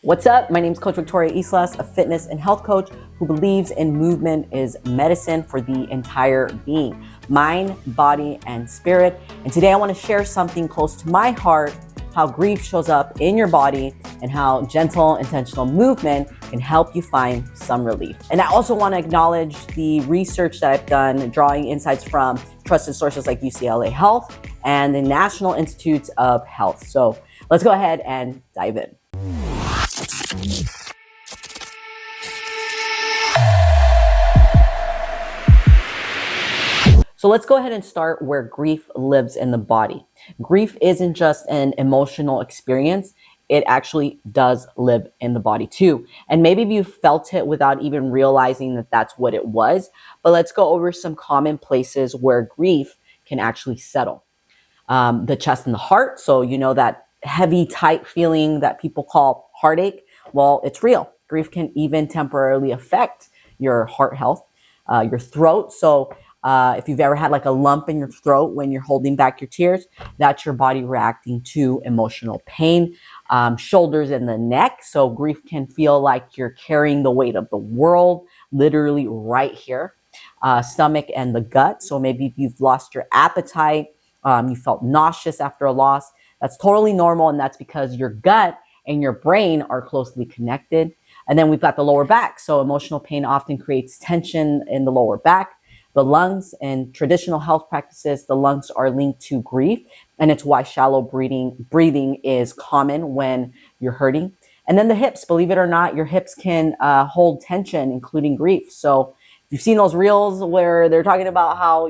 What's up? My name is Coach Victoria Islas, a fitness and health coach who believes in movement is medicine for the entire being, mind, body, and spirit. And today I want to share something close to my heart, how grief shows up in your body and how gentle, intentional movement can help you find some relief. And I also want to acknowledge the research that I've done, drawing insights from trusted sources like UCLA Health and the National Institutes of Health. So let's go ahead and dive in. So let's go ahead and start where grief lives in the body. Grief isn't just an emotional experience. It actually does live in the body too. And maybe you felt it without even realizing that that's what it was. But let's go over some common places where grief can actually settle. The chest and the heart. So you know that heavy, tight feeling that people call heartache. Well, it's real. Grief can even temporarily affect your heart health, your throat. So if you've ever had like a lump in your throat when you're holding back your tears, that's your body reacting to emotional pain. Shoulders and the neck. So grief can feel like you're carrying the weight of the world, literally right here. Stomach and the gut. So maybe if you've lost your appetite, you felt nauseous after a loss. That's totally normal. And that's because your gut and your brain are closely connected. And then we've got the lower back. So emotional pain often creates tension in the lower back. The lungs, and traditional health practices, the lungs are linked to grief. And it's why shallow breathing is common when you're hurting. And then the hips, believe it or not, your hips can hold tension, including grief. So if you've seen those reels where they're talking about how,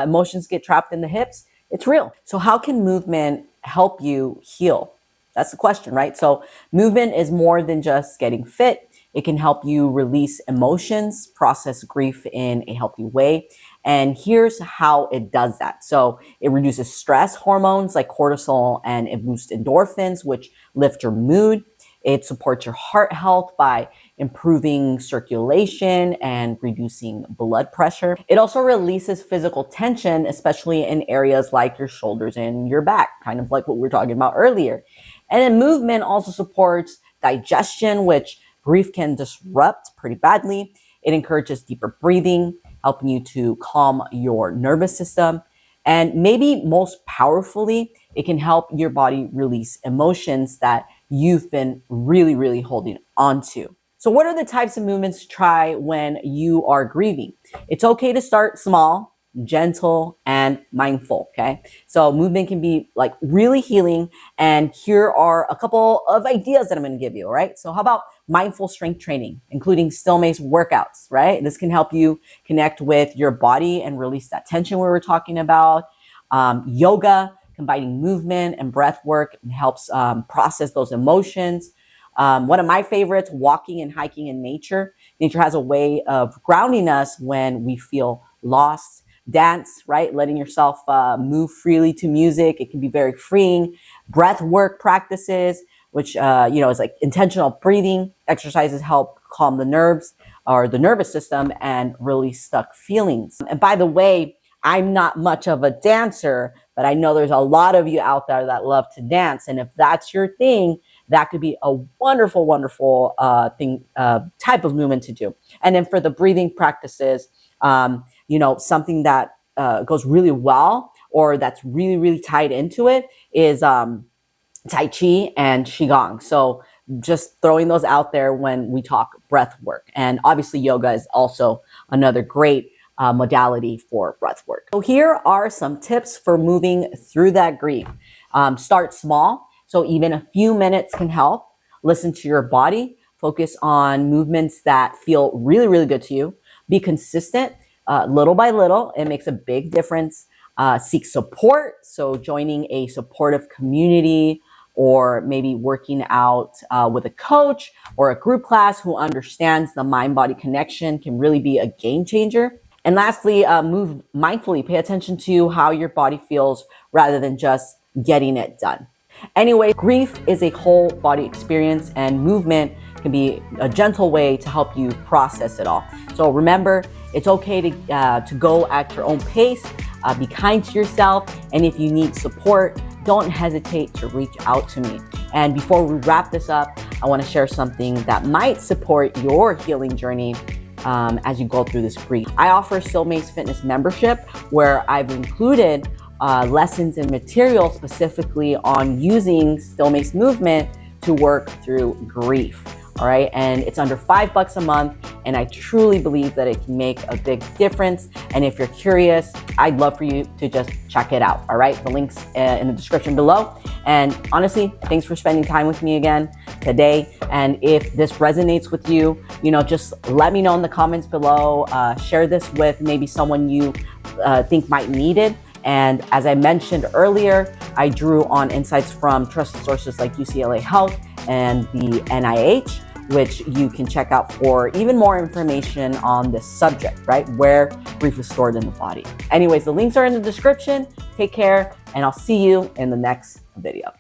emotions get trapped in the hips, it's real. So how can movement help you heal? That's the question, right? So movement is more than just getting fit. It can help you release emotions, process grief in a healthy way. And here's how it does that. So it reduces stress hormones like cortisol, and it boosts endorphins, which lift your mood. It supports your heart health by improving circulation and reducing blood pressure. It also releases physical tension, especially in areas like your shoulders and your back, kind of like what we were talking about earlier. And then movement also supports digestion, which grief can disrupt pretty badly. It encourages deeper breathing, helping you to calm your nervous system. And maybe most powerfully, it can help your body release emotions that you've been really holding on to. So what are the types of movements to try when you are grieving? It's okay to start small, gentle, and mindful, okay? So movement can be like really healing. And here are a couple of ideas that I'm going to give you, all right? So how about mindful strength training, including still Mace workouts, right? This can help you connect with your body and release that tension we were talking about. Yoga, combining movement and breath work, helps process those emotions. One of my favorites, walking and hiking in nature. Nature has a way of grounding us when we feel lost. Dance, right? Letting yourself move freely to music. It can be very freeing. Breath work practices, which, is like intentional breathing. Exercises help calm the nerves or the nervous system and release stuck feelings. And by the way, I'm not much of a dancer, but I know there's a lot of you out there that love to dance. And if that's your thing, that could be a wonderful type of movement to do. And then for the breathing practices, something that goes really well or that's really tied into it is Tai Chi and Qigong. So just throwing those out there when we talk breath work. And obviously yoga is also another great modality for breath work. So here are some tips for moving through that grief. Start small. So even a few minutes can help. Listen to your body. Focus on movements that feel really good to you. Be consistent. Little by little, it makes a big difference. Seek support. So joining a supportive community or maybe working out with a coach or a group class who understands the mind-body connection can really be a game changer. And lastly, move mindfully. Pay attention to how your body feels rather than just getting it done. Anyway, grief is a whole body experience, and movement can be a gentle way to help you process it all. So remember, it's okay to go at your own pace. Be kind to yourself. And if you need support, don't hesitate to reach out to me. And before we wrap this up, I want to share something that might support your healing journey as you go through this grief. I offer Still Mace Fitness membership, where I've included lessons and material specifically on using Still Mace movement to work through grief. All right, and it's under $5 a month, and I truly believe that it can make a big difference. And if you're curious, I'd love for you to just check it out. All right, the link's in the description below. And honestly, thanks for spending time with me again today. And if this resonates with you, just let me know in the comments below. Share this with maybe someone you think might need it. And as I mentioned earlier, I drew on insights from trusted sources like UCLA Health and the NIH, which you can check out for even more information on this subject, right? Where grief is stored in the body. Anyways, the links are in the description. Take care, and I'll see you in the next video.